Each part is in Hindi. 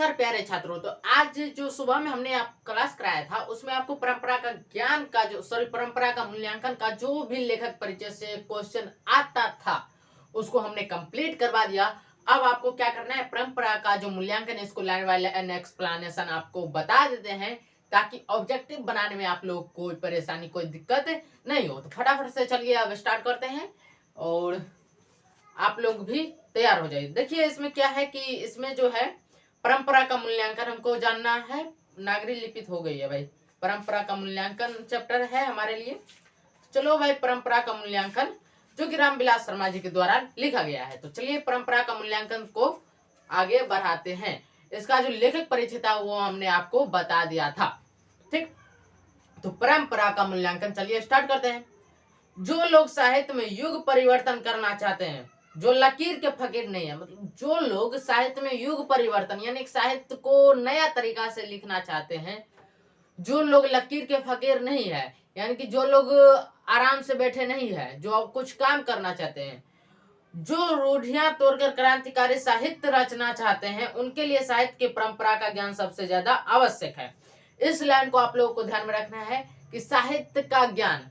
नमस्कार प्यारे छात्रों। तो आज जो सुबह में हमने आप क्लास कराया था उसमें आपको परंपरा का ज्ञान का परंपरा का मूल्यांकन का जो भी लेखक परिचय से क्वेश्चन आता था उसको हमने कंप्लीट करवा दिया। अब आपको क्या करना है, परंपरा का जो मूल्यांकन है इसको लाइन बाय लाइन एक्सप्लेनेशन आपको बता देते हैं ताकि ऑब्जेक्टिव बनाने में आप लोग कोई परेशानी कोई दिक्कत नहीं हो। तो फटाफट से चलिए अब स्टार्ट करते हैं और आप लोग भी तैयार हो जाइए। देखिए इसमें क्या है कि इसमें जो है परंपरा का मूल्यांकन हमको जानना है। नागरी लिपित हो गई है भाई, परंपरा का मूल्यांकन चैप्टर है हमारे लिए। चलो भाई, परंपरा का मूल्यांकन जो कि रामविलास शर्मा जी के द्वारा लिखा गया है। तो चलिए परंपरा का मूल्यांकन को आगे बढ़ाते हैं। इसका जो लेखक परिचय था वो हमने आपको बता दिया था, ठीक। तो परंपरा का मूल्यांकन चलिए स्टार्ट करते हैं। जो लोग साहित्य में युग परिवर्तन करना चाहते हैं, जो लकीर के फकीर नहीं है, मतलब जो लोग साहित्य में युग परिवर्तन यानी साहित्य को नया तरीका से लिखना चाहते हैं, जो लोग लकीर के फकीर नहीं है यानी कि जो लोग आराम से बैठे नहीं है, जो अब कुछ काम करना चाहते हैं, जो रूढ़ियां तोड़कर क्रांतिकारी साहित्य रचना चाहते हैं, उनके लिए साहित्य की परंपरा का ज्ञान सबसे ज्यादा आवश्यक है। इस लाइन को आप लोगों को ध्यान में रखना है कि साहित्य का ज्ञान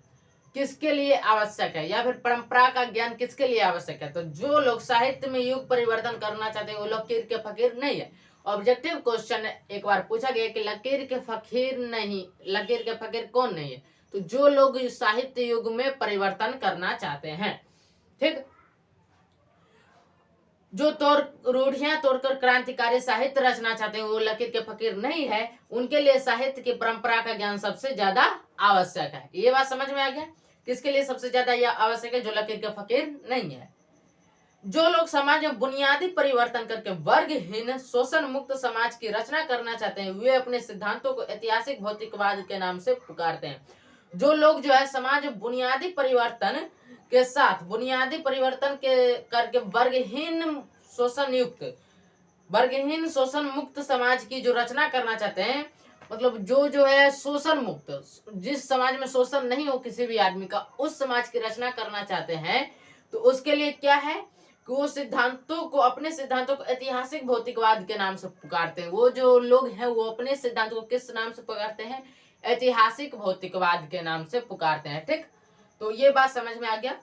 किसके लिए आवश्यक है या फिर परंपरा का ज्ञान किसके लिए आवश्यक है। तो जो लोग साहित्य में युग परिवर्तन करना चाहते हैं वो लकीर के फकीर नहीं है। ऑब्जेक्टिव क्वेश्चन एक बार पूछा गया कि लकीर के फकीर नहीं, लकीर के फकीर कौन नहीं है? तो जो लोग साहित्य युग में परिवर्तन करना चाहते हैं, ठीक। जो रूढ़ियां तोड़कर क्रांतिकारी साहित्य रचना चाहते हैं वो लकीर के फकीर नहीं है। उनके लिए साहित्य की परंपरा का ज्ञान सबसे ज्यादा आवश्यक है। ये बात समझ में आ गया? किसके लिए सबसे ज्यादा यह आवश्यक है? जो लकीर के फकीर नहीं है। जो लोग समाज में बुनियादी परिवर्तन करके वर्गहीन शोषण मुक्त समाज की रचना करना चाहते हैं वे अपने सिद्धांतों को ऐतिहासिक भौतिकवाद के नाम से पुकारते हैं। जो लोग जो है समाज में बुनियादी परिवर्तन के साथ बुनियादी परिवर्तन के करके वर्गहीन शोषण मुक्त समाज की जो रचना करना चाहते हैं, मतलब जो है शोषण मुक्त, जिस समाज में शोषण नहीं हो किसी भी आदमी का, उस समाज की रचना करना चाहते हैं, तो उसके लिए क्या है कि वो अपने सिद्धांतों को ऐतिहासिक भौतिकवाद के नाम से पुकारते हैं। वो जो लोग हैं वो अपने सिद्धांतों को किस नाम से पुकारते हैं? ऐतिहासिक भौतिकवाद के नाम से पुकारते हैं, ठीक। तो ये बात समझ में आ गया।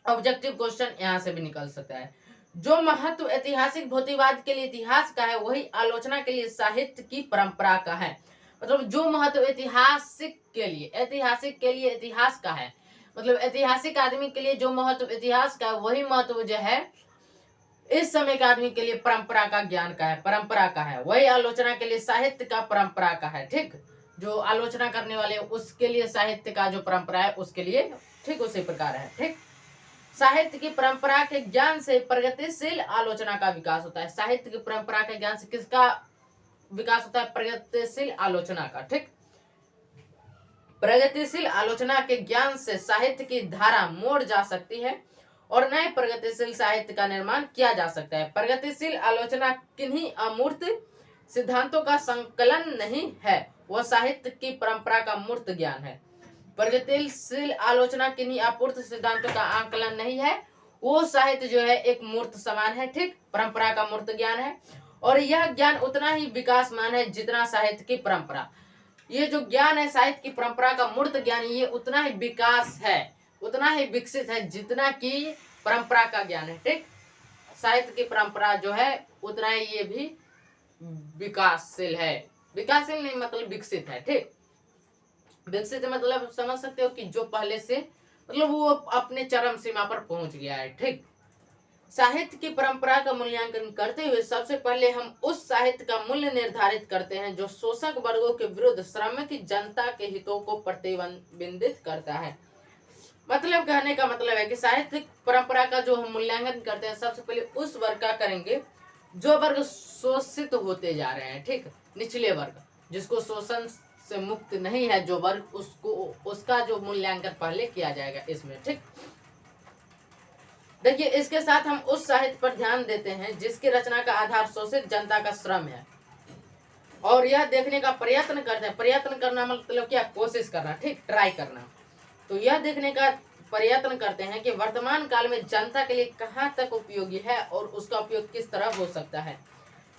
ऑब्जेक्टिव क्वेश्चन यहाँ से भी निकल सकता है। जो महत्व ऐतिहासिक भौतिकवाद के लिए इतिहास का है वही आलोचना के लिए साहित्य की परंपरा का है। मतलब जो महत्व ऐतिहासिक के लिए इतिहास का है, मतलब ऐतिहासिक आदमी के लिए जो महत्व इतिहास का है वही महत्व जो है इस समय के आदमी के लिए परंपरा का ज्ञान का है, परंपरा का है। वही आलोचना के लिए साहित्य का परंपरा का है, ठीक। जो आलोचना करने वाले उसके लिए साहित्य का जो परंपरा है उसके लिए ठीक उसी प्रकार है, ठीक। साहित्य की परंपरा के ज्ञान से प्रगतिशील आलोचना का विकास होता है। साहित्य की परंपरा के ज्ञान से किसका विकास होता है? प्रगतिशील आलोचना का, ठीक। प्रगतिशील आलोचना के ज्ञान से साहित्य की धारा मोड़ जा सकती है और नए प्रगतिशील साहित्य का निर्माण किया जा सकता है। प्रगतिशील आलोचना किन्हीं अमूर्त सिद्धांतों का संकलन नहीं है, वह साहित्य की परंपरा का मूर्त ज्ञान है। प्रगतिशील आलोचना किन्हीं अपूर्त सिद्धांतों का आंकलन नहीं है, वो साहित्य जो है एक मूर्त समान है, ठीक। परंपरा का मूर्त ज्ञान है और यह ज्ञान उतना ही विकासमान है जितना साहित्य की परंपरा। ये जो ज्ञान है साहित्य की परंपरा का मूर्त ज्ञान, ये उतना ही विकास है, उतना ही विकसित है जितना कि परंपरा का ज्ञान है, ठीक। साहित्य की परंपरा जो है उतना ही ये भी विकासशील है। विकासशील नहीं मतलब विकसित है, ठीक। विकसित मतलब समझ सकते हो कि जो पहले से मतलब वो अपने चरम सीमा पर पहुंच गया है, ठीक। साहित्य की परंपरा का मूल्यांकन करते हुए सबसे पहले हम उस साहित्य का मूल्य निर्धारित करते हैं जो शोषक वर्गों के विरुद्ध श्रमिक जनता के हितों को प्रतिबिंबित करता है। मतलब कहने का मतलब है कि साहित्य परंपरा का जो हम मूल्यांकन करते हैं सबसे पहले उस वर्ग का करेंगे जो वर्ग शोषित होते जा रहे हैं, ठीक। निचले वर्ग जिसको शोषण से मुक्त नहीं है जो वर्ग, उसका जो मूल्यांकन पहले किया जाएगा इसमें, ठीक। देखिए इसके साथ हम उस साहित्य पर ध्यान देते हैं जिसकी रचना का आधार शोषित जनता का श्रम है और यह देखने का प्रयत्न करते हैं। प्रयत्न करना मतलब क्या? कोशिश करना, ठीक, ट्राई करना। तो यह देखने का प्रयत्न करते हैं कि वर्तमान काल में जनता के लिए कहाँ तक उपयोगी है और उसका उपयोग किस तरह हो सकता है।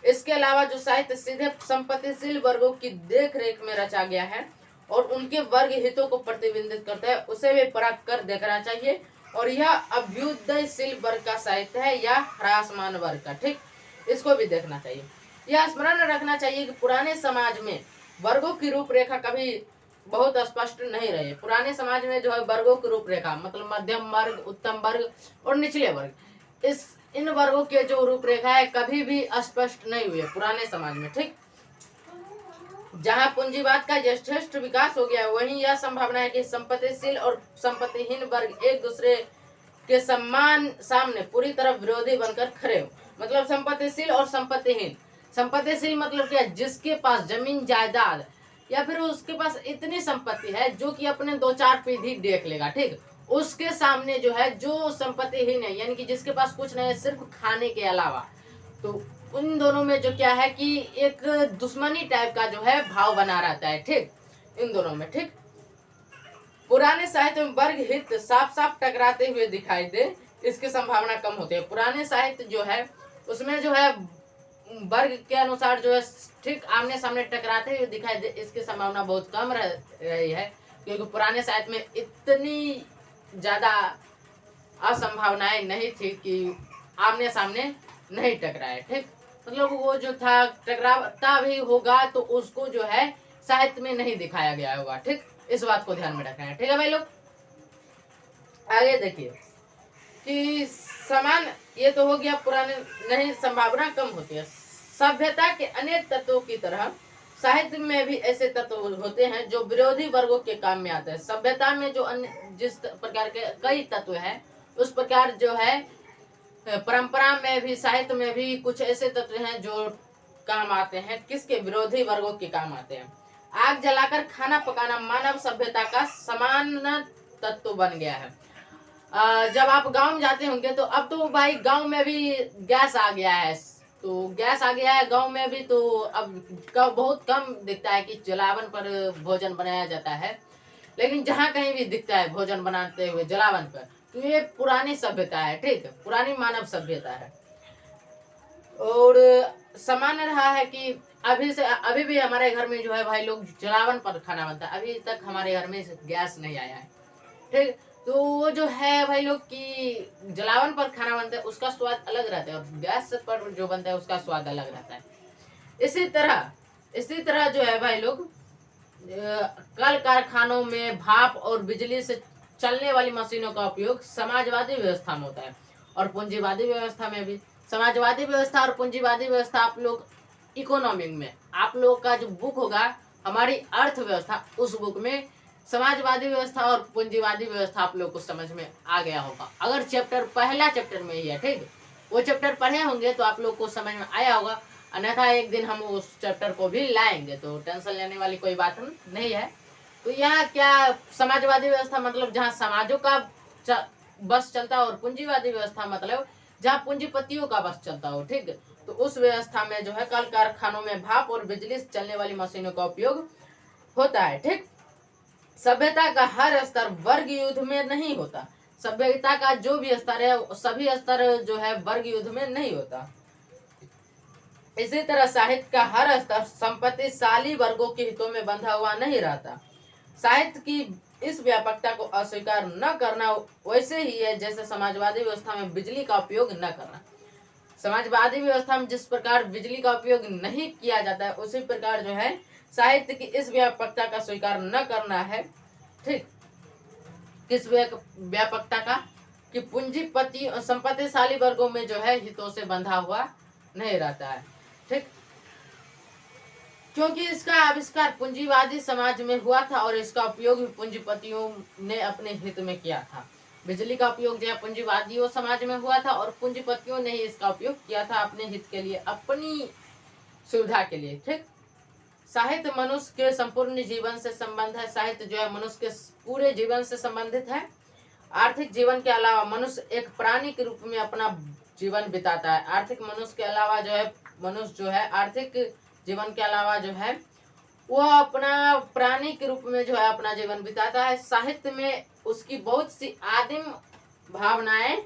इसके अलावा जो साहित्य सीधे संपत्तिशील वर्गों की देख रेख में रचा गया है और उनके वर्ग हितों को प्रतिबिंबित करता है, उसे भी परख कर देखना चाहिए। और यह अभ्युदयशील वर्ग का साहित्य है या ह्रासमान वर्ग का, ठीक, इसको भी देखना चाहिए। यह स्मरण रखना चाहिए कि पुराने समाज में वर्गों की रूपरेखा कभी बहुत स्पष्ट नहीं रही। पुराने समाज में जो है वर्गों की रूपरेखा मतलब मध्यम वर्ग, उत्तम वर्ग और निचले वर्ग, इन वर्गों के जो रूपरेखा है कभी भी स्पष्ट नहीं हुई पुराने समाज में, ठीक। जहां पूंजीवाद का यथेष्ट विकास हो गया वहीं यह संभावना है कि संपत्तिशील और संपत्तिहीन वर्ग एक दूसरे के समान सामने पूरी तरह विरोधी बनकर खड़े हो। मतलब संपत्तिशील और संपत्तिहीन, संपत्तिशील मतलब क्या, जिसके पास जमीन जायदाद या फिर उसके पास इतनी संपत्ति है जो कि अपने 2-4 पीढ़ी देख लेगा, ठीक, उसके सामने जो है जो संपत्तिहीन है यानी कि जिसके पास कुछ नहीं है सिर्फ खाने के अलावा, तो उन दोनों में जो क्या है कि एक दुश्मनी टाइप का जो है भाव बना रहता है, ठीक, इन दोनों में, ठीक। पुराने साहित्य में वर्ग हित साफ साफ टकराते हुए दिखाई दे, इसकी संभावना कम होती है। पुराने साहित्य जो है उसमें जो है वर्ग के अनुसार जो है ठीक आमने सामने टकराते हुए दिखाई दे, इसकी संभावना बहुत कम रही है, क्योंकि पुराने साहित्य में इतनी ज्यादा असंभावनाएं नहीं थी कि आमने सामने नहीं टकराए, ठीक। मतलब वो जो था टकराता भी होगा तो उसको जो है साहित्य में नहीं दिखाया गया होगा, ठीक, इस बात को ध्यान में रखना है, ठीक है भाई लोग। आगे देखिए कि समान, ये तो हो गया पुराने, नहीं संभावना कम होती है। सभ्यता के अनेक तत्वों की तरह साहित्य में भी ऐसे तत्व होते हैं जो विरोधी वर्गों के काम में आते हैं। सभ्यता में जो अन्य जिस प्रकार के कई तत्व हैं उस प्रकार जो है परंपरा में भी, साहित्य में भी कुछ ऐसे तत्व हैं जो काम आते हैं, किसके, विरोधी वर्गों के काम आते हैं। आग जलाकर खाना पकाना मानव सभ्यता का समान तत्व बन गया है। जब आप गांव में जाते होंगे तो अब तो भाई गांव में भी गैस आ गया है, तो गैस आ गया है गांव में भी, तो अब बहुत कम दिखता है कि जलावन पर भोजन बनाया जाता है, लेकिन जहाँ कहीं भी दिखता है भोजन बनाते हुए जलावन पर, तो ये पुरानी सभ्यता है, ठीक, पुरानी मानव सभ्यता है। और सामान्य रहा है कि अभी भी हमारे घर में जो है भाई लोग जलावन पर खाना बनता है, अभी तक हमारे घर में गैस नहीं आया है, ठीक। तो वो जो है भाई लोग कि जलावन पर खाना बनता है उसका स्वाद अलग रहता है और गैस पर जो बनता है उसका स्वाद अलग रहता है। इसी तरह जो है भाई लोग कल कारखानों में भाप और बिजली से चलने वाली मशीनों का उपयोग समाजवादी व्यवस्था में होता है और पूंजीवादी व्यवस्था में भी। समाजवादी व्यवस्था और पूंजीवादी व्यवस्था आप लोग इकोनॉमिक में, आप लोग का जो बुक होगा हमारी अर्थव्यवस्था, उस बुक में समाजवादी व्यवस्था और पूंजीवादी व्यवस्था आप लोग को समझ में आ गया होगा। अगर पहला चैप्टर में ही है, ठीक, वो चैप्टर पढ़े होंगे तो आप लोग को समझ में आया होगा, अन्यथा एक दिन हम उस चैप्टर को भी लाएंगे, तो टेंशन लेने वाली कोई बात नहीं है। तो यहाँ क्या समाजवादी व्यवस्था मतलब जहाँ समाजों का बस चलता हो और पूंजीवादी व्यवस्था मतलब जहाँ पूंजीपतियों का बस चलता हो, ठीक। तो उस व्यवस्था में जो है कल कारखानों में भाप और बिजली से चलने वाली मशीनों का उपयोग होता है, ठीक। सभ्यता का हर स्तर वर्ग युद्ध में नहीं होता। सभ्यता का जो भी स्तर है सभी स्तर जो है वर्ग युद्ध में नहीं होता। इसी तरह साहित्य का हर स्तर संपत्तिशाली वर्गों के हितों में बंधा हुआ नहीं रहता। साहित्य की इस व्यापकता को अस्वीकार न करना वैसे ही है जैसे समाजवादी व्यवस्था में बिजली का उपयोग न करना। समाजवादी व्यवस्था में जिस प्रकार बिजली का उपयोग नहीं किया जाता है उसी प्रकार जो है साहित्य की इस व्यापकता का स्वीकार न करना है, ठीक। किस व्यापकता का, कि पूंजीपति संपत्तिशाली वर्गों में जो है हितों से बंधा हुआ नहीं रहता है, ठीक। क्योंकि इसका आविष्कार पूंजीवादी समाज में हुआ था और इसका उपयोग भी पूंजीपतियों ने अपने हित में किया था। बिजली का उपयोग जो है पूंजीवादियों समाज में हुआ था और पूंजीपतियों ने ही इसका उपयोग किया था अपने हित के लिए, अपनी सुविधा के लिए, ठीक। साहित्य मनुष्य के संपूर्ण जीवन से संबंध है। साहित्य जो है मनुष्य के पूरे जीवन से संबंधित है। आर्थिक जीवन के अलावा मनुष्य एक प्राणी के रूप में अपना जीवन बिताता है। आर्थिक मनुष्य के अलावा जो है मनुष्य जो है आर्थिक जीवन के अलावा जो है वह अपना प्राणी के रूप में जो है अपना जीवन बिताता है। साहित्य में उसकी बहुत सी आदिम भावनाएं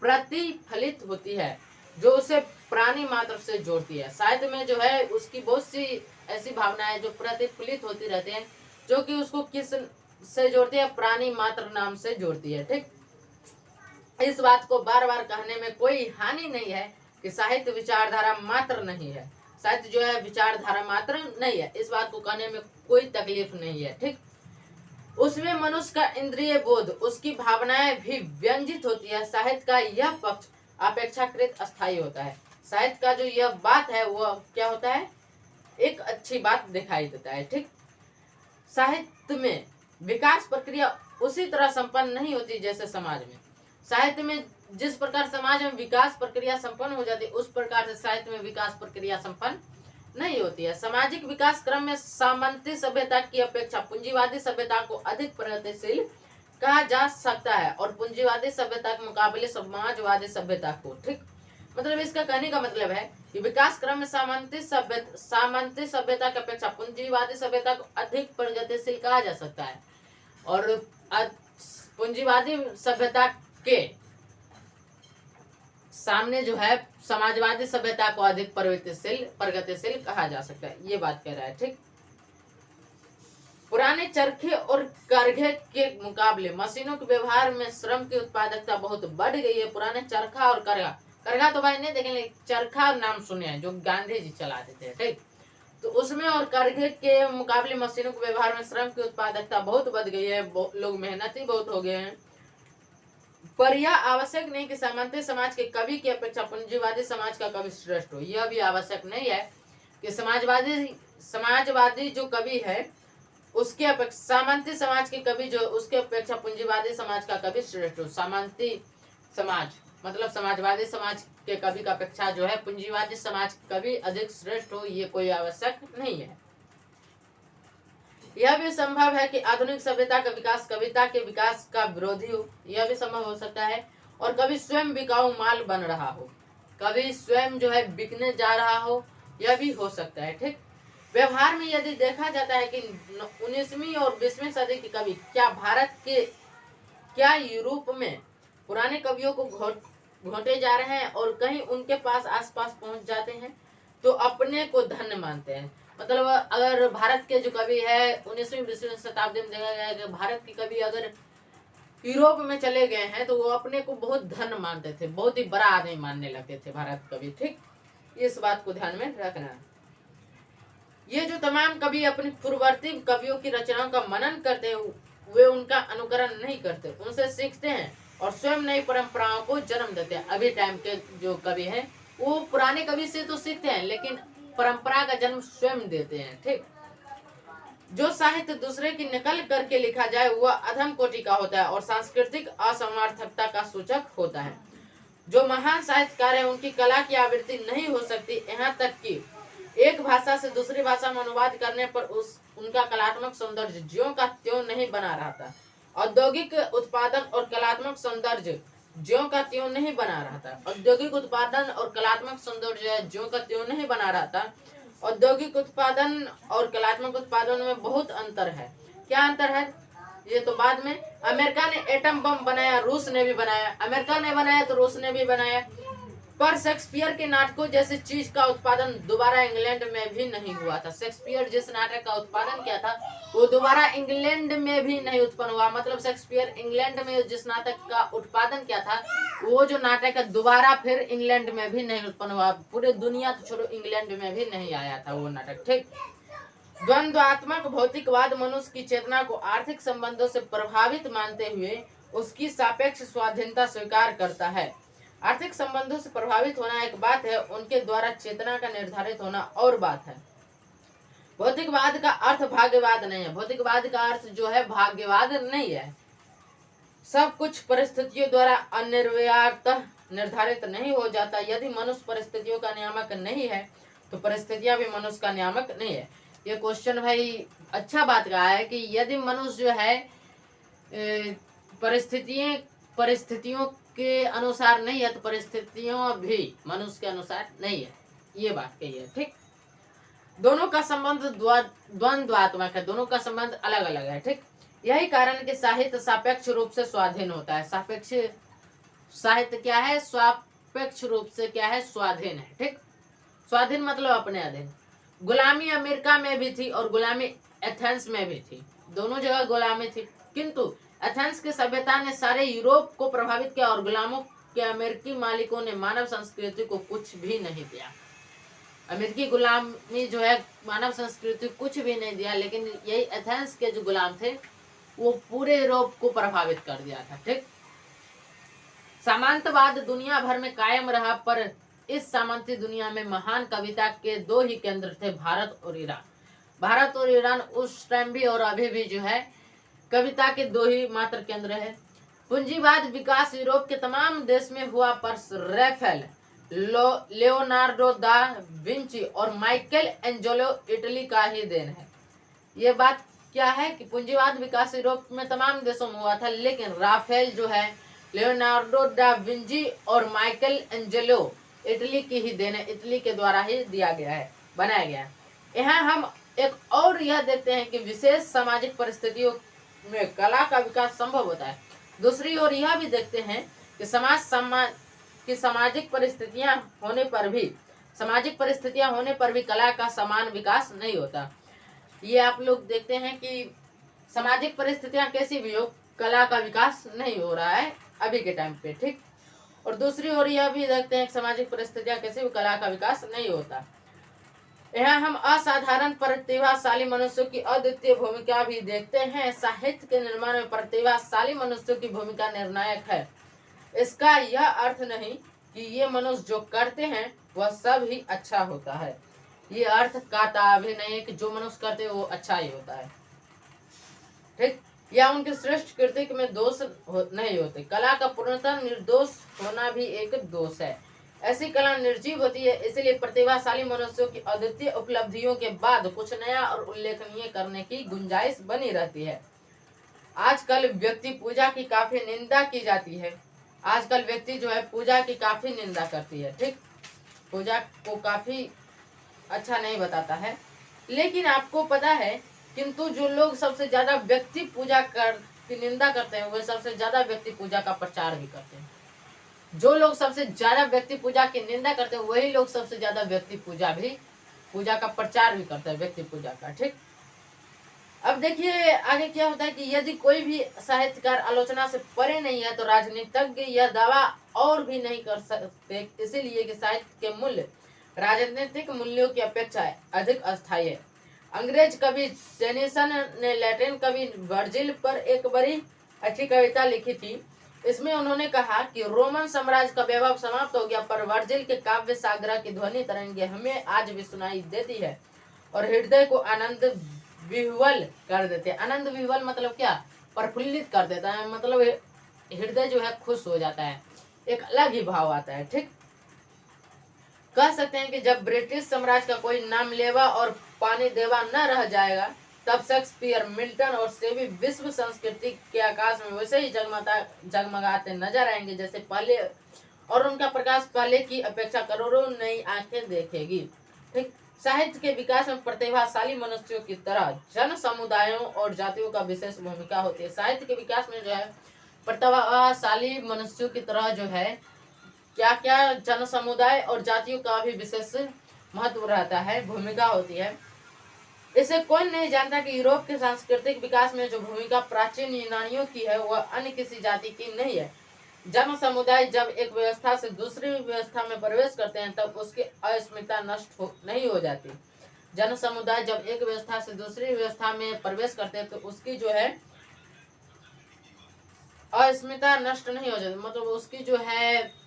प्रतिफलित होती है जो उसे प्राणी मात्र से जोड़ती है। साहित्य में जो है उसकी बहुत सी ऐसी भावनाएं जो प्रतिफलित होती रहती हैं, जो कि उसको किस से जोड़ती है, प्राणी मात्र नाम से जोड़ती है। ठीक, इस बात को बार बार कहने में कोई हानि नहीं है कि साहित्य विचारधारा मात्र नहीं है। साहित्य जो है विचारधारा मात्र नहीं है, इस बात को कहने में कोई तकलीफ नहीं है। ठीक, उसमें मनुष्य का इंद्रिय बोध, उसकी भावनाएं भी व्यंजित होती है। साहित्य का यह पक्ष अपेक्षाकृत अस्थायी होता है। साहित्य का जो यह बात है वह क्या होता है, एक अच्छी बात दिखाई देता है। ठीक, साहित्य में विकास प्रक्रिया उसी तरह संपन्न नहीं होती जैसे समाज में। साहित्य में जिस प्रकार समाज में विकास प्रक्रिया संपन्न हो जाती है, उस प्रकार से साहित्य में विकास प्रक्रिया संपन्न नहीं होती है। सामाजिक विकास क्रम में सामंती सभ्यता की अपेक्षा पूंजीवादी सभ्यता को अधिक प्रगतिशील कहा जा सकता है और पूंजीवादी सभ्यता के मुकाबले समाजवादी सभ्यता को। ठीक, मतलब इसका कहने का मतलब है कि विकास क्रम में सामंती सभ्यता की अपेक्षा पूंजीवादी सभ्यता को अधिक प्रगतिशील कहा जा सकता है और पूंजीवादी सभ्यता के सामने जो है समाजवादी सभ्यता को अधिक प्रगतिशील कहा जा सकता है, ये बात कह रहा है। ठीक, पुराने चरखे और करघे के मुकाबले मशीनों के व्यवहार में श्रम की उत्पादकता बहुत बढ़ गई है। पुराने चरखा और करघा तो भाई नहीं देखेंगे, चरखा नाम सुने हैं जो गांधी जी चलाते थे। ठीक, तो उसमें और करघे के मुकाबले मशीनों के व्यवहार में श्रम की उत्पादकता बहुत बढ़ गई है, लोग मेहनती बहुत हो गए हैं। पर यह आवश्यक नहीं कि सामंती समाज के कवि की अपेक्षा पूंजीवादी समाज का कवि श्रेष्ठ हो। यह भी आवश्यक नहीं है कि समाजवादी जो कवि है उसके अपेक्षा सामंती समाज के कवि जो उसके अपेक्षा पूंजीवादी समाज का कवि श्रेष्ठ हो। सामंती समाज मतलब समाजवादी समाज के कवि का अपेक्षा जो है पूंजीवादी समाज के कवि अधिक श्रेष्ठ हो, ये कोई आवश्यक नहीं है। यह भी संभव है कि आधुनिक सभ्यता का विकास कविता के विकास का विरोधी हो, यह भी संभव हो सकता है। और कवि स्वयं बिकाऊ माल बन रहा हो, कवि स्वयं जो है बिकने जा रहा हो, यह भी हो सकता है। ठीक, व्यवहार में यदि देखा जाता है कि 19वीं और 20वीं सदी के कवि क्या भारत के क्या यूरोप में पुराने कवियों को घोटे जा रहे हैं और कहीं उनके पास आसपास पहुंच जाते हैं तो अपने को धन्य मानते हैं। मतलब अगर भारत के जो कवि है 19वीं 20वीं शताब्दी में देखा गया है कि भारत के कवि अगर यूरोप में चले गए हैं तो वो अपने को बहुत धन्य मानते थे, बहुत ही बड़ा आदमी मानने लगते थे भारत कवि। ठीक, इस बात को ध्यान में रखना। ये जो तमाम कवि अपनी पूर्ववर्ती कवियों की रचनाओं का मनन करते हैं, वे उनका अनुकरण नहीं करते, उनसे सीखते हैं और स्वयं नई परंपराओं को जन्म देते हैं। अभी टाइम के जो कवि हैं वो पुराने कवि से तो सीखते हैं लेकिन परंपरा का जन्म स्वयं देते हैं। ठीक, जो साहित्य दूसरे की नकल करके लिखा जाए वह अधम कोटि का होता है और सांस्कृतिक असमर्थकता का सूचक होता है। जो महान साहित्यकार है उनकी कला की आवृत्ति नहीं हो सकती, यहाँ तक कि एक भाषा से दूसरी भाषा में अनुवाद करने पर उनका कलात्मक सौंदर्य ज्यों का त्यों नहीं बना रहता। औद्योगिक उत्पादन और कलात्मक सौंदर्य ज्यों का त्यों नहीं बना रहता। औद्योगिक उत्पादन और कलात्मक सौंदर्य ज्यों का त्यों नहीं बना रहता। औद्योगिक उत्पादन और कलात्मक उत्पादन में बहुत अंतर है। क्या अंतर है ये तो बाद में। अमेरिका ने एटम बम बनाया, रूस ने भी बनाया। अमेरिका ने बनाया तो रूस ने भी बनाया, पर शेक्सपियर के नाटकों जैसी चीज का उत्पादन दोबारा इंग्लैंड में भी नहीं हुआ था। शेक्सपियर जिस नाटक का उत्पादन किया था वो दोबारा इंग्लैंड में भी नहीं उत्पन्न हुआ। मतलब शेक्सपियर इंग्लैंड में जिस नाटक का उत्पादन किया था वो जो नाटक है दोबारा फिर इंग्लैंड में भी नहीं उत्पन्न हुआ। पूरे दुनिया तो छोड़ो इंग्लैंड में भी नहीं आया था वो नाटक। ठीक, द्वंद्वात्मक भौतिकवाद मनुष्य की चेतना को आर्थिक संबंधों से प्रभावित मानते हुए उसकी सापेक्ष स्वाधीनता स्वीकार करता है। आर्थिक संबंधों से प्रभावित होना एक बात है, उनके द्वारा चेतना का निर्धारित होना और बात है। भौतिकवाद का अर्थ भाग्यवाद नहीं है। भौतिकवाद का अर्थ जो है भाग्यवाद नहीं है। सब कुछ परिस्थितियों द्वारा अनिवार्यतः निर्धारित नहीं हो जाता। यदि मनुष्य परिस्थितियों का नियामक नहीं है तो परिस्थितियां भी मनुष्य का नियामक नहीं है। ये क्वेश्चन भाई अच्छा बात कहा है कि यदि मनुष्य जो है परिस्थितियों के अनुसार नहीं है तो परिस्थितियों भी मनुष्य के अनुसार नहीं है, ये बात कही है। ठीक, दोनों का संबंध द्वंद्वात्मक है, दोनों का संबंध अलग अलग है। ठीक, यही कारण कि साहित्य सापेक्ष रूप से स्वाधीन होता है। सापेक्ष साहित्य क्या है? निरपेक्ष रूप से क्या है, स्वाधीन है। ठीक, स्वाधीन मतलब अपने अधीन। गुलामी अमेरिका में भी थी और गुलामी एथेंस में भी थी, दोनों जगह गुलामी थी। किंतु एथेंस की सभ्यता ने सारे यूरोप को प्रभावित किया और गुलामों के अमेरिकी मालिकों ने मानव संस्कृति को कुछ भी नहीं दिया। अमेरिकी गुलामी जो है मानव संस्कृति कुछ भी नहीं दिया, लेकिन यही एथेंस के जो गुलाम थे वो पूरे यूरोप को प्रभावित कर दिया था। ठीक, सामंतवाद दुनिया भर में कायम रहा, पर इस सामंती दुनिया में महान कविता के दो ही केंद्र थे, भारत और ईरान। भारत और ईरान उस टाइम भी और अभी भी जो है कविता के दो ही मात्र केंद्र है। पूंजीवाद विकास यूरोप के तमाम देश में हुआ, पर राफेल, लियोनार्डो दा विंची और माइकल एंजेलो इटली का ही देन है। ये बात क्या है कि पूंजीवाद विकास यूरोप में तमाम देशों में हुआ था, लेकिन राफेल जो है, लियोनार्डो दा विंची और माइकल एंजेलो इटली की ही देन है, इटली के द्वारा ही दिया गया है, बनाया गया है। यहाँ हम एक और यह देखते हैं कि विशेष सामाजिक परिस्थितियों में कला का विकास संभव होता है। दूसरी ओर यह भी देखते हैं कि सामाजिक परिस्थितियां होने पर भी कला का समान विकास नहीं होता। ये आप लोग देखते हैं कि सामाजिक परिस्थितियां कैसी भी हो, कला का विकास नहीं हो रहा है अभी के टाइम पे। ठीक, और दूसरी ओर यह भी देखते हैं कि सामाजिक परिस्थितियां कैसी भी, कला का विकास नहीं होता। यहाँ हम असाधारण प्रतिभाशाली मनुष्यों की अद्वितीय भूमिका भी देखते हैं। साहित्य के निर्माण में प्रतिभाशाली मनुष्यों की भूमिका निर्णायक है। इसका यह अर्थ नहीं कि ये मनुष्य जो करते हैं वह सब ही अच्छा होता है। ये अर्थ का ताभी नहीं है कि जो मनुष्य करते हैं वो अच्छा ही होता है। ठीक, या उनके श्रेष्ठ कृति में दोष नहीं होते। कला का पूर्णतः निर्दोष होना भी एक दोष है। ऐसी कला निर्जीव होती है, इसलिए प्रतिभाशाली मनुष्यों की अद्वितीय उपलब्धियों के बाद कुछ नया और उल्लेखनीय करने की गुंजाइश बनी रहती है। आजकल व्यक्ति पूजा की काफी निंदा की जाती है। आजकल व्यक्ति जो है पूजा की काफी निंदा करती है। ठीक, पूजा को काफी अच्छा नहीं बताता है, लेकिन आपको पता है किंतु जो लोग सबसे ज्यादा व्यक्ति पूजा की निंदा करते हैं वे सबसे ज्यादा व्यक्ति पूजा का प्रचार भी करते हैं। जो लोग सबसे ज्यादा व्यक्ति पूजा की निंदा करते हैं वही लोग सबसे ज्यादा व्यक्ति पूजा का प्रचार भी करते हैं, व्यक्ति पूजा का। ठीक, अब देखिए आगे क्या होता है कि यदि कोई भी साहित्यकार आलोचना से परे नहीं है तो राजनीतिज्ञ यह दावा और भी नहीं कर सकते, इसीलिए कि साहित्य के मूल्य राजनीतिक मूल्यों की अपेक्षा अधिक अस्थायी है। अंग्रेज कवि टेनिसन ने लैटिन कवि वर्जिल पर एक बड़ी अच्छी कविता लिखी थी। इसमें उन्होंने कहा कि रोमन साम्राज्य का वैभव समाप्त हो गया, पर वर्जिल के काव्य सागर की ध्वनि तरंगे हमें आज भी सुनाई देती है और हृदय को आनंद विह्वल कर देते हैं। आनंद विह्वल मतलब क्या, प्रफुल्लित कर देता है, मतलब हृदय जो है खुश हो जाता है, एक अलग ही भाव आता है। ठीक, कह सकते हैं कि जब ब्रिटिश साम्राज्य का कोई नाम लेवा और पानी देवा न रह जाएगा, तब शेक्सपियर, मिल्टन और सेवी विश्व संस्कृति के आकाश में वैसे ही जगमगाते नजर आएंगे जैसे पहले, और उनका प्रकाश पहले की अपेक्षा करोड़ों नई आंखें देखेगी। ठीक, साहित्य के विकास में प्रतिभाशाली मनुष्यों की तरह जन समुदायों और जातियों का विशेष भूमिका होती है। साहित्य के विकास में जो है प्रतिभाशाली मनुष्यों की तरह जो है क्या क्या जन समुदाय और जातियों का भी विशेष महत्व रहता है, भूमिका होती है। इसे कोई नहीं जानता कि यूरोप के सांस्कृतिक विकास में जो भूमिका प्राचीन यूनानियों की है वह अन्य किसी जाति की नहीं है। जन समुदाय जब एक व्यवस्था से दूसरी व्यवस्था में प्रवेश करते हैं तब उसकी अस्मिता नष्ट नहीं हो जाती। जन समुदाय जब एक व्यवस्था से दूसरी व्यवस्था में प्रवेश करते हैं तो उसकी जो है अस्मिता नष्ट नहीं हो जाती, मतलब उसकी जो है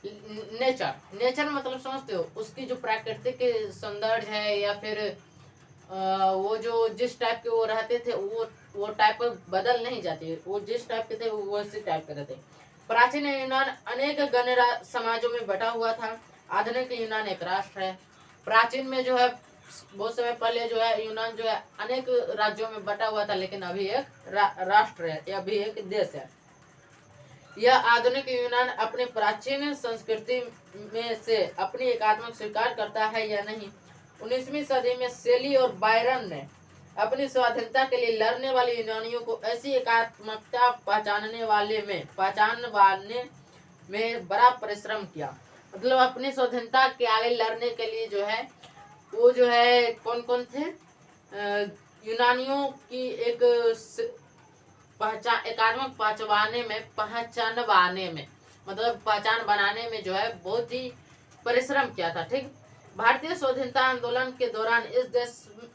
नेचर मतलब समझते हो, उसकी जो प्राकृतिक सौंदर्य है या फिर वो जो जिस टाइप के वो रहते थे वो टाइप बदल नहीं जाती, वो जिस टाइप के थे वो उसी टाइप के रहते। प्राचीन यूनान अनेक गण समाजों में बटा हुआ था। आधुनिक यूनान एक राष्ट्र है। प्राचीन में जो है बहुत समय पहले जो है यूनान जो है अनेक राज्यों में बटा हुआ था, लेकिन अभी एक राष्ट्र है, अभी एक देश है। यह आधुनिक यूनान अपने प्राचीन संस्कृति में से अपनी एकात्मक स्वीकार करता है या नहीं। 19वीं सदी में शेली और बायरन ने अपनी स्वाधीनता के लिए लड़ने वाले यूनानियों को ऐसी एकात्मकता पहचानने में बड़ा परिश्रम किया। मतलब अपनी स्वाधीनता के आगे लड़ने के लिए जो है वो जो है कौन कौन थे, यूनानियों की एक पहचानवाने में मतलब पहचान बनाने में जो है बहुत ही परिश्रम किया था। ठीक, भारतीय स्वाधीनता आंदोलन के दौरान इस देश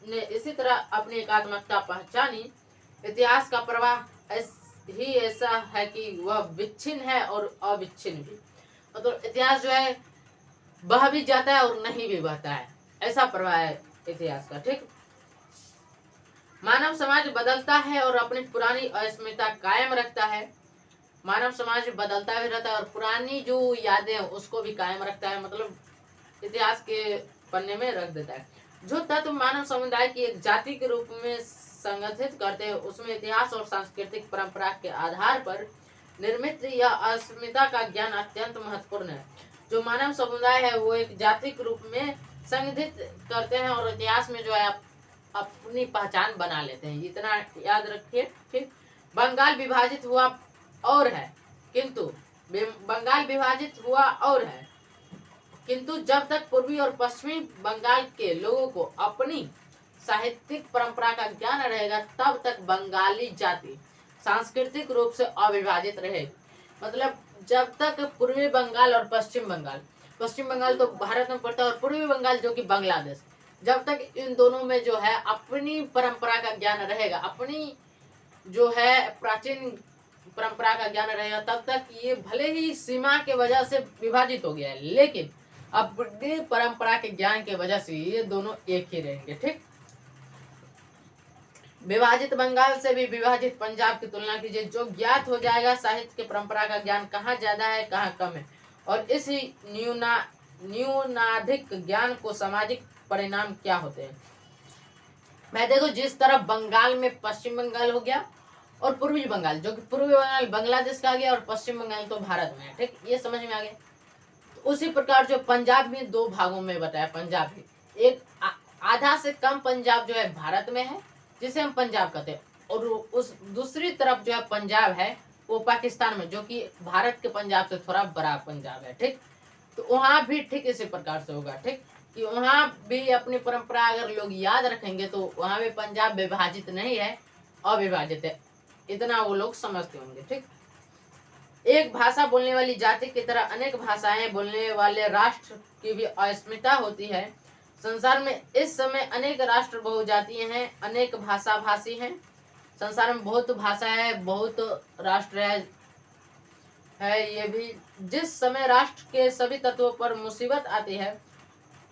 ने इसी तरह अपनी एकात्मकता पहचानी। इतिहास का प्रवाह ही ऐसा है कि वह विच्छिन्न है और अविच्छिन्न भी। मतलब इतिहास जो है बह भी जाता है और नहीं भी बहता है, ऐसा प्रवाह है इतिहास का। ठीक, मानव समाज बदलता है और अपनी पुरानी अस्मिता कायम रखता है। मानव समाज बदलता भी रहता है और पुरानी जो यादें हैं उसको भी कायम रखता है, मतलब इतिहास के पन्ने में रख देता है। जो तत्व मानव समुदाय की एक जाति के रूप में संगठित करते हैं उसमें इतिहास और सांस्कृतिक परंपरा के आधार पर निर्मित या अस्मिता का ज्ञान अत्यंत महत्वपूर्ण है। जो मानव समुदाय है वो एक जाति के रूप में संगठित करते हैं और इतिहास में जो है अपनी पहचान बना लेते हैं, इतना याद रखिए। ठीक, बंगाल विभाजित हुआ और है किंतु बंगाल विभाजित हुआ और है किंतु जब तक पूर्वी और पश्चिमी बंगाल के लोगों को अपनी साहित्यिक परंपरा का ज्ञान रहेगा तब तक बंगाली जाति सांस्कृतिक रूप से अविभाजित रहेगी। मतलब जब तक पूर्वी बंगाल और पश्चिम बंगाल तो भारत में पड़ता है और पूर्वी बंगाल जो कि बांग्लादेश, जब तक इन दोनों में जो है अपनी परंपरा का ज्ञान रहेगा, अपनी जो है प्राचीन परंपरा का ज्ञान रहेगा, तब तक ये भले ही सीमा के वजह से विभाजित हो गया है लेकिन अपनी परंपरा के ज्ञान के वजह से ये दोनों एक ही रहेंगे। ठीक, विभाजित बंगाल से भी विभाजित पंजाब की तुलना कीजिए, जो ज्ञात हो जाएगा साहित्य के परंपरा का ज्ञान कहाँ ज्यादा है कहाँ कम है और इस न्यूनाधिक ज्ञान को सामाजिक परिणाम क्या होते हैं। मैं देखो जिस तरह बंगाल में पश्चिम बंगाल हो गया और पूर्वी बंगाल, जो कि पूर्वी बंगाल बांग्लादेश का आ गया और पश्चिम बंगाल तो भारत में है। ठीक, ये समझ में आ गया। तो उसी प्रकार जो पंजाब में दो भागों में बताया, पंजाब भी एक आधा से कम पंजाब जो है भारत में है जिसे हम पंजाब कहते हैं और उस दूसरी तरफ जो है पंजाब है वो पाकिस्तान में, जो कि भारत के पंजाब से थोड़ा बड़ा पंजाब है। ठीक, तो वहां भी ठीक इसी प्रकार से होगा। ठीक, कि वहां भी अपनी परंपरा अगर लोग याद रखेंगे तो वहां भी पंजाब विभाजित नहीं है, अविभाजित है, इतना वो लोग समझते होंगे। ठीक, एक भाषा बोलने वाली जाति की तरह अनेक भाषाएं बोलने वाले राष्ट्र की भी अस्मिता होती है। संसार में इस समय अनेक राष्ट्र बहुजातीय हैं, अनेक भाषा भाषी हैं। संसार में बहुत भाषा है, बहुत राष्ट्र है ये भी। जिस समय राष्ट्र के सभी तत्वों पर मुसीबत आती है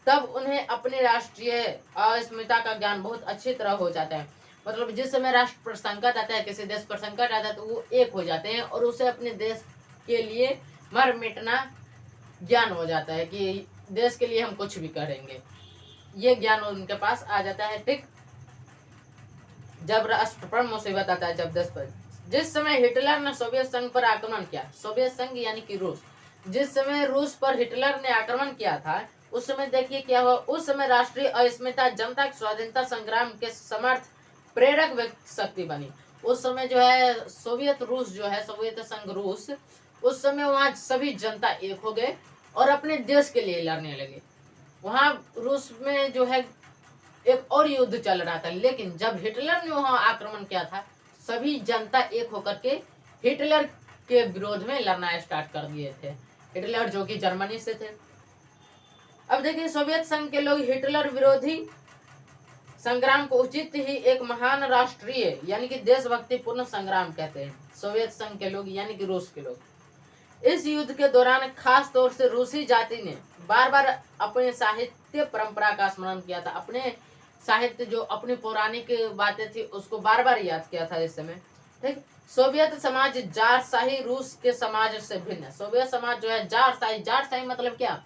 तब उन्हें अपनी राष्ट्रीय अस्मिता का ज्ञान बहुत अच्छी तरह हो जाता है। मतलब जिस समय राष्ट्र पर संकट आता है, किसी देश पर संकट आता है तो वो एक हो जाते हैं और उसे अपने देश के लिए मर मिटना ज्ञान हो जाता है कि देश के लिए हम कुछ भी करेंगे, ये ज्ञान उनके पास आ जाता है। ठीक, जब राष्ट्र पर मुसीबत आता है, जब देश पर, जिस समय हिटलर ने सोवियत संघ पर आक्रमण किया, सोवियत संघ यानी कि रूस, जिस समय रूस पर हिटलर ने आक्रमण किया था उस समय देखिए क्या हुआ। उस समय राष्ट्रीय अस्मिता जनता के स्वाधीनता संग्राम के समर्थ प्रेरक शक्ति बनी। उस समय जो है सोवियत रूस जो है, सोवियत संघ रूस, उस समय वहां सभी जनता एक हो गए और अपने देश के लिए लड़ने लगे। वहां रूस में जो है एक और युद्ध चल रहा था लेकिन जब हिटलर ने वहां आक्रमण किया था सभी जनता एक होकर के हिटलर के विरोध में लड़ना स्टार्ट कर दिए थे। हिटलर जो कि जर्मनी से थे। अब देखिए सोवियत संघ के लोग हिटलर विरोधी संग्राम को उचित ही एक महान राष्ट्रीय यानी कि देशभक्तिपूर्ण संग्राम कहते हैं। सोवियत संघ के लोग यानी कि रूस के लोग इस युद्ध के दौरान खास तौर से रूसी जाति ने बार बार अपने साहित्य परंपरा का स्मरण किया था। अपने साहित्य जो अपनी पौराणिक बातें थी उसको बार बार याद किया था इस समय। ठीक, सोवियत समाज जारशाही रूस के समाज से भिन्न है। सोवियत समाज जो है जारशाही, जारशाही मतलब क्या,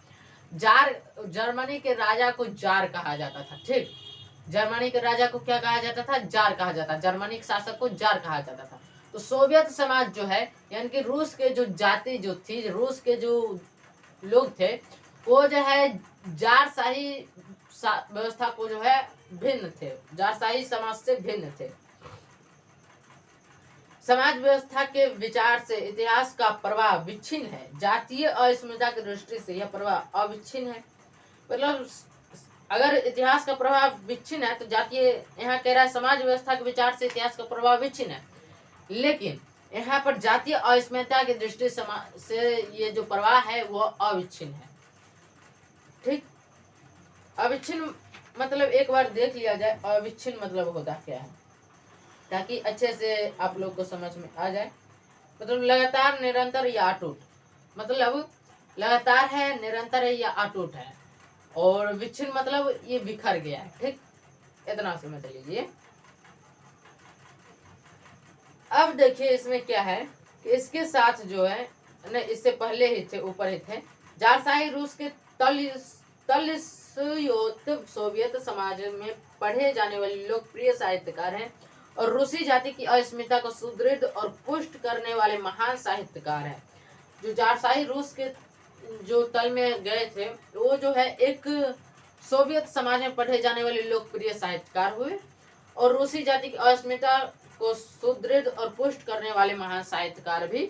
जार, जर्मनी के राजा को जार कहा जाता था। ठीक, जर्मनी के राजा को क्या कहा जाता था, जार कहा जाता, जर्मनी के शासक को जार कहा जाता था। तो सोवियत समाज जो है यानी कि रूस के जो जाति जो थी, रूस के जो लोग थे वो जो है जारशाही व्यवस्था को जो है भिन्न थे, जारशाही समाज से भिन्न थे। समाज व्यवस्था के विचार से इतिहास का प्रवाह विच्छिन्न है। जातीय अस्मिता की दृष्टि से यह प्रवाह अविच्छिन्न है। मतलब अगर इतिहास का प्रभाव विच्छिन्न है तो जातीय, यहाँ कह रहा है समाज व्यवस्था के विचार से इतिहास का प्रभाव विच्छिन्न है, लेकिन यहाँ पर जातीय अस्मिता की दृष्टि से ये जो प्रवाह है वो अविच्छिन्न है। ठीक, अविच्छिन्न मतलब एक बार देख लिया जाए अविच्छिन्न मतलब होता क्या है, ताकि अच्छे से आप लोग को समझ में आ जाए। मतलब लगातार, निरंतर या अटूट, मतलब लगातार है, निरंतर है या अटूट है, और विच्छिन्न मतलब ये बिखर गया है। ठीक, इतना समझ लीजिए। अब देखिए इसमें क्या है कि इसके साथ जो है न, इससे पहले ही थे, ऊपर ही थे, जारशाही रूस के सोवियत समाज में पढ़े जाने वाले लोकप्रिय साहित्यकार हैं और रूसी जाति की अस्मिता को सुदृढ़ और पुष्ट करने वाले महान साहित्यकार हैं। जो जारशाही रूस के जो तल में गए थे, वो जो है एक सोवियत समाज में पढ़े जाने वाले लोकप्रिय साहित्यकार हुए और रूसी जाति की अस्मिता को सुदृढ़ और पुष्ट करने वाले महान साहित्यकार भी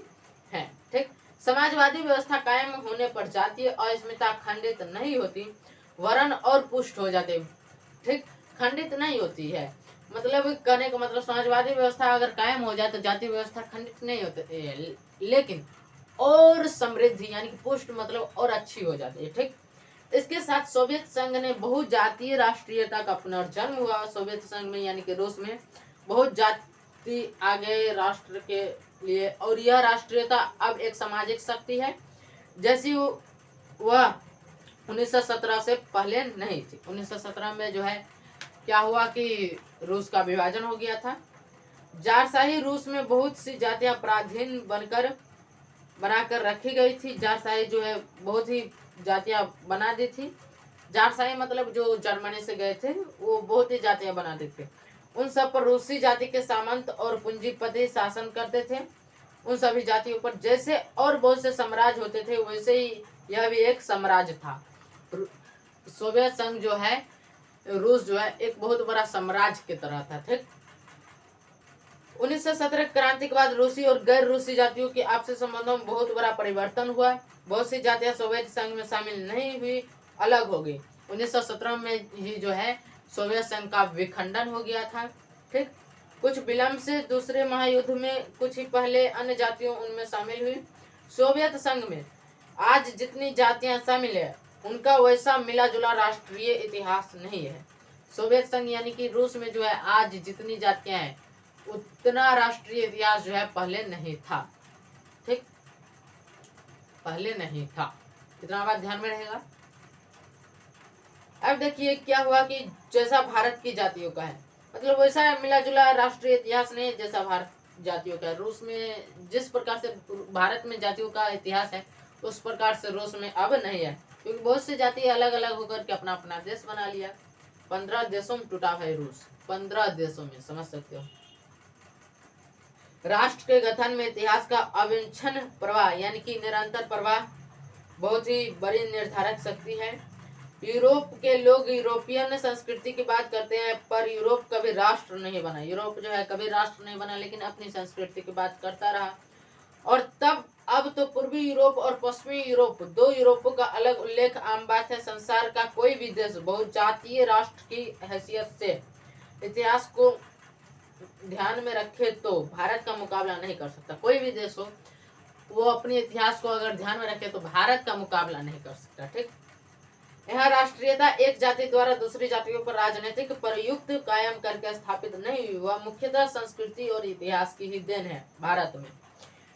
हैं। ठीक, समाजवादी व्यवस्था कायम होने पर जातीय अस्मिता खंडित नहीं होती, वरन और पुष्ट हो जाते। ठीक, खंडित नहीं होती है, मतलब कहने का मतलब समाजवादी व्यवस्था अगर कायम हो जाए तो जातीय व्यवस्था खंडित नहीं होती, लेकिन और समृद्धि यानी कि पुष्ट मतलब और अच्छी हो जाती है। ठीक, इसके साथ सोवियत संघ ने बहु जातीय राष्ट्रीयता का पुनर्जन्म हुआ। सोवियत संघ में यानी कि रूस में बहुत जाति आ गए राष्ट्र के लिए, और यह राष्ट्रीयता अब एक सामाजिक शक्ति है जैसी वह 1917 से पहले नहीं थी। 1917 में जो है क्या हुआ कि रूस का विभाजन हो गया था। जारशाही रूस में बहुत सी जातियां पराधीन बनाकर रखी गई थी। जारशाही जो है बहुत ही जातियां बना दी थी। जारशाही मतलब जो जर्मनी से गए थे वो बहुत ही जातियां बना दी थी। उन सब पर रूसी जाति के सामंत और पूंजीपति शासन करते थे। उन सभी जातियों पर जैसे और बहुत से साम्राज्य होते थे वैसे ही यह भी एक साम्राज्य था। सोवियत संघ जो है, रूस जो है एक बहुत बड़ा साम्राज्य की तरह था। ठीक, 1917 क्रांति के बाद रूसी और गैर रूसी जातियों के आपसी संबंधों में बहुत बड़ा परिवर्तन हुआ। बहुत सी जातियां सोवियत संघ में शामिल नहीं हुई, अलग हो गई। 1917 में ही जो है सोवियत संघ का विखंडन हो गया था। ठीक, कुछ विलंब से दूसरे महायुद्ध में कुछ ही पहले अन्य जातियों उनमें शामिल हुई। सोवियत संघ में आज जितनी जातियां शामिल है उनका वैसा मिला जुला राष्ट्रीय इतिहास नहीं है। सोवियत संघ यानी कि रूस में जो है आज जितनी जातियां हैं उतना राष्ट्रीय इतिहास जो है पहले नहीं था। ठीक, पहले नहीं था, इतना बात ध्यान में रहेगा। अब देखिए क्या हुआ कि जैसा भारत की जातियों का है मतलब वैसा मिला जुला राष्ट्रीय इतिहास नहीं जैसा भारत जातियों का है। रूस में जिस प्रकार से भारत में जातियों का इतिहास है उस प्रकार से रूस में अब नहीं है, क्योंकि बहुत सी जाति अलग अलग होकर के अपना अपना देश बना लिया। 15 देशों में टूटा है रूस, 15 देशों में, समझ सकते हो। राष्ट्र के गठन में इतिहास का अविच्छिन्न प्रवाह यानी कि निरंतर प्रवाह बहुत ही बड़ी निर्धारक शक्ति है। यूरोप के लोग यूरोपियन संस्कृति की बात करते हैं, पर यूरोप कभी राष्ट्र नहीं बना। यूरोप जो है कभी राष्ट्र नहीं बना, लेकिन अपनी संस्कृति की बात करता रहा। और तब अब तो पूर्वी यूरोप और पश्चिमी यूरोप, दो यूरोपों का अलग उल्लेख आम बात है। संसार का कोई भी देश बहुजातीय राष्ट्र की हैसियत से इतिहास को ध्यान में रखे तो भारत का मुकाबला नहीं कर सकता। कोई भी देश हो वो अपने इतिहास को अगर ध्यान में रखे तो भारत का मुकाबला नहीं कर सकता। ठीक, यह राष्ट्रीयता एक जाति द्वारा दूसरी जातियों पर राजनीतिक प्रयुक्त कायम करके स्थापित नहीं हुई, वह मुख्यतः संस्कृति और इतिहास की ही देन है। भारत में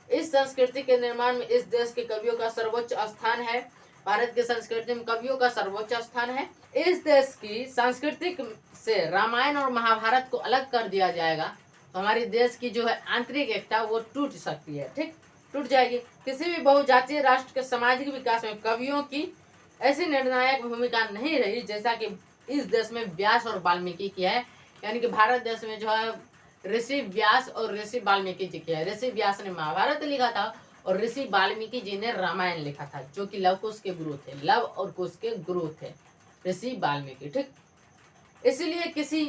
इस संस्कृति के निर्माण में इस देश के कवियों का सर्वोच्च स्थान है। भारत की संस्कृति में कवियों का सर्वोच्च स्थान है। इस देश की सांस्कृतिक से रामायण और महाभारत को अलग कर दिया जाएगा तो हमारे देश की जो है आंतरिक एकता वो टूट सकती है। ठीक, टूट जाएगी। किसी भी बहुजातीय राष्ट्र के सामाजिक विकास में कवियों की ऐसी निर्णायक भूमिका नहीं रही जैसा कि इस देश में व्यास और वाल्मीकि की है। यानी कि भारत देश में जो है ऋषि व्यास और ऋषि वाल्मीकि जी की है। ऋषि व्यास ने महाभारत लिखा था और ऋषि वाल्मीकि जी ने रामायण लिखा था, जो कि लव कुश के गुरु थे। लव और कुश के गुरु थे ऋषि वाल्मीकि। ठीक, इसलिए किसी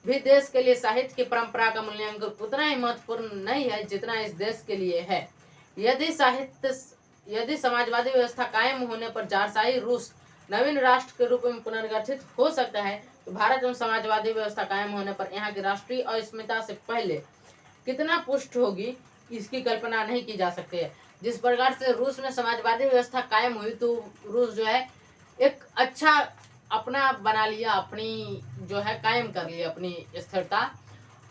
भी देश के लिए साहित्य की परंपरा का मूल्यांकन उतना ही महत्वपूर्ण नहीं है जितना इस देश के लिए है। यदि समाजवादी व्यवस्था कायम होने पर जारशाही रूस नवीन राष्ट्र के रूप में पुनर्गठित हो सकता है, तो भारत में समाजवादी व्यवस्था कायम होने पर यहाँ की राष्ट्रीय अस्मिता से पहले कितना पुष्ट होगी, इसकी कल्पना नहीं की जा सकती है। जिस प्रकार से रूस में समाजवादी व्यवस्था कायम हुई, तो रूस जो है एक अच्छा अपना बना लिया, अपनी जो है कायम कर लिया अपनी स्थिरता।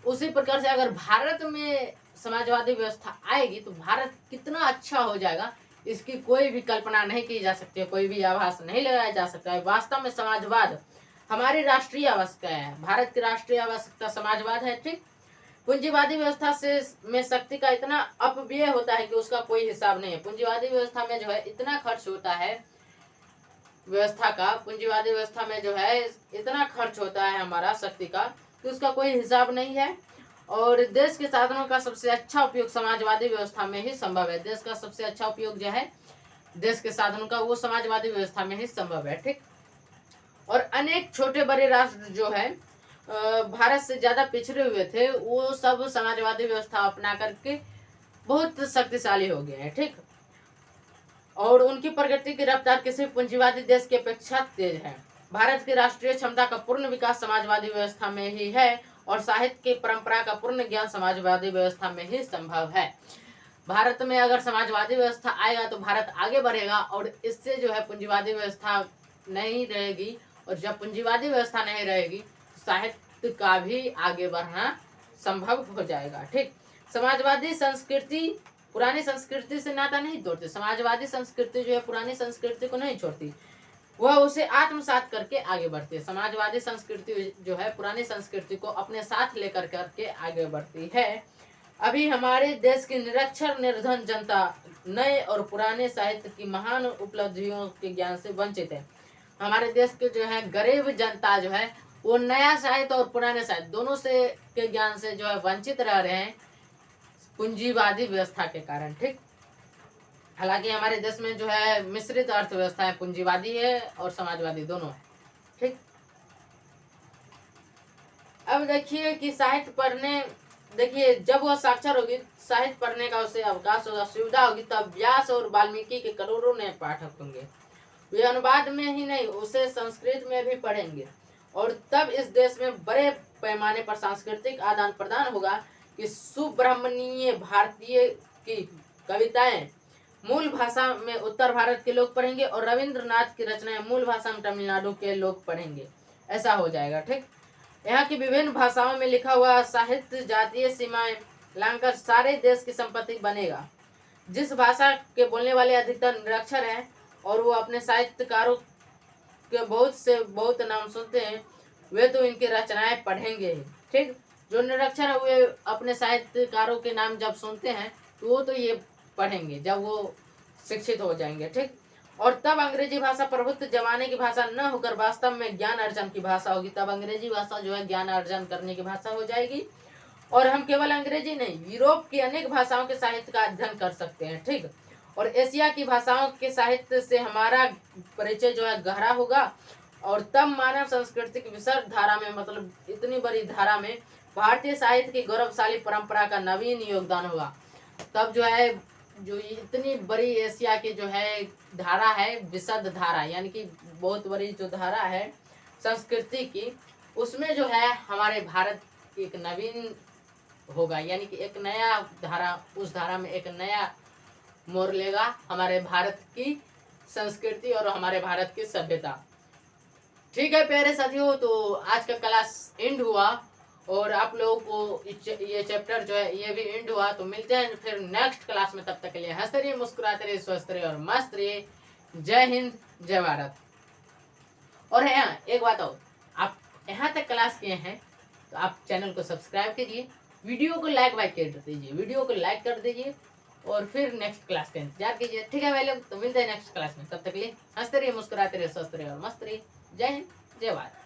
उसी प्रकार से अगर भारत में समाजवादी व्यवस्था आएगी तो भारत कितना अच्छा हो जाएगा, इसकी कोई भी कल्पना नहीं की जा सकती है, कोई भी आभास नहीं लगाया जा सकता है। वास्तव में समाजवाद हमारी राष्ट्रीय आवश्यकता है, भारत की राष्ट्रीय आवश्यकता समाजवाद है। ठीक, पूंजीवादी व्यवस्था से में शक्ति का इतना अपव्यय होता है कि उसका कोई हिसाब नहीं है। पूंजीवादी व्यवस्था में जो है इतना खर्च होता है, व्यवस्था का पूंजीवादी व्यवस्था में जो है इतना खर्च होता है हमारा शक्ति का कि उसका कोई हिसाब नहीं है। और देश के साधनों का सबसे अच्छा उपयोग समाजवादी व्यवस्था में ही संभव है। देश का सबसे अच्छा उपयोग जो है देश के साधनों का, वो समाजवादी व्यवस्था में ही संभव है। ठीक, और अनेक छोटे बड़े राष्ट्र जो है भारत से ज्यादा पिछड़े हुए थे, वो सब समाजवादी व्यवस्था अपना करके बहुत शक्तिशाली हो गए हैं। ठीक, और उनकी प्रगति की रफ्तार किसी पूंजीवादी देश की अपेक्षा तेज है। भारत की राष्ट्रीय क्षमता का पूर्ण विकास समाजवादी व्यवस्था में ही है, और साहित्य की परंपरा का पूर्ण ज्ञान समाजवादी व्यवस्था में ही संभव है। भारत में अगर समाजवादी व्यवस्था आएगा तो भारत आगे बढ़ेगा, और इससे जो है पूंजीवादी व्यवस्था नहीं रहेगी, और जब पूंजीवादी व्यवस्था नहीं रहेगी तो साहित्य का भी आगे बढ़ना संभव हो जाएगा। ठीक, समाजवादी संस्कृति पुरानी संस्कृति से नाता नहीं तोड़ती। समाजवादी संस्कृति जो है पुरानी संस्कृति को नहीं छोड़ती, वह उसे आत्मसात करके आगे बढ़ती है। समाजवादी संस्कृति जो है पुरानी संस्कृति को अपने साथ लेकर करके आगे बढ़ती है। अभी हमारे देश की निरक्षर निर्धन जनता नए और पुराने साहित्य की महान उपलब्धियों के ज्ञान से वंचित है। हमारे देश के जो है गरीब जनता जो है वो नया साहित्य और पुराने साहित्य दोनों से के ज्ञान से जो है वंचित रह रहे हैं पूंजीवादी व्यवस्था के कारण। ठीक, हालांकि हमारे देश में जो है मिश्रित अर्थव्यवस्था है, पूंजीवादी है और समाजवादी दोनों है। ठीक, अब देखिए कि साहित्य पढ़ने, देखिए जब वह साक्षर होगी, साहित्य पढ़ने का उसे अवकाश होगा, सुविधा होगी, तब व्यास और वाल्मीकि के करोड़ों नए पाठक होंगे। वे अनुवाद में ही नहीं, उसे संस्कृत में भी पढ़ेंगे, और तब इस देश में बड़े पैमाने पर सांस्कृतिक आदान प्रदान होगा कि सुब्रमण्य भारतीय की कविताएं मूल भाषा में उत्तर भारत के लोग पढ़ेंगे, और रविंद्रनाथ की रचनाएं मूल भाषा में तमिलनाडु के लोग पढ़ेंगे। ऐसा हो जाएगा। ठीक, यहाँ की विभिन्न भाषाओं में लिखा हुआ साहित्य जातीय सीमाएं लांघकर सारे देश की संपत्ति बनेगा। जिस भाषा के बोलने वाले अधिकतर निरक्षर हैं और वो अपने साहित्यकारों के बहुत नाम सुनते हैं, वे तो इनकी रचनाएं पढ़ेंगे ही। ठीक, जो निरक्षर है वे अपने साहित्यकारों के नाम जब सुनते हैं तो वो तो ये पढ़ेंगे जब वो शिक्षित हो जाएंगे। ठीक, और तब अंग्रेजी भाषा प्रभुत्व जमाने की भाषा न होकर वास्तव में ज्ञान अर्जन की भाषा होगी। तब अंग्रेजी भाषा जो है ज्ञान अर्जन करने की भाषा हो जाएगी, और हम केवल अंग्रेजी नहीं, यूरोप की अनेक भाषाओं के साहित्य का अध्ययन कर सकते हैं। ठीक, और एशिया की भाषाओं के साहित्य से हमारा परिचय जो है गहरा होगा, और तब मानव संस्कृति की विशद धारा में, मतलब इतनी बड़ी धारा में भारतीय साहित्य की गौरवशाली परंपरा का नवीन योगदान होगा। तब जो है जो इतनी बड़ी एशिया की जो है धारा है, विशद धारा, यानी कि बहुत बड़ी जो धारा है संस्कृति की, उसमें जो है हमारे भारत की एक नवीन होगा, यानी कि एक नया धारा, उस धारा में एक नया मोड़ लेगा हमारे भारत की संस्कृति और हमारे भारत की सभ्यता। ठीक है प्यारे साथियों, तो आज का क्लास एंड हुआ, और आप लोगों को ये चैप्टर जो है ये भी एंड हुआ। तो मिलते हैं फिर नेक्स्ट क्लास में, तब तक के लिए हंसते रहिए, मुस्कुराते रहिए, स्वस्थ रहिए और मस्त रहिए। जय हिंद, जय भारत। और हाँ, एक बात और, आप यहाँ तक क्लास किए हैं तो आप चैनल को सब्सक्राइब कीजिए, वीडियो को लाइक कर दीजिए, वीडियो को लाइक कर दीजिए, और फिर नेक्स्ट क्लास का इंतजार कीजिए। ठीक है भाई लोग, तो मिलते हैं नेक्स्ट क्लास में, तब तक के लिए हंसते रहिए, मुस्कुराते रहिए, स्वस्थ रहिए और मस्त रहिए। जय हिंद, जय भारत।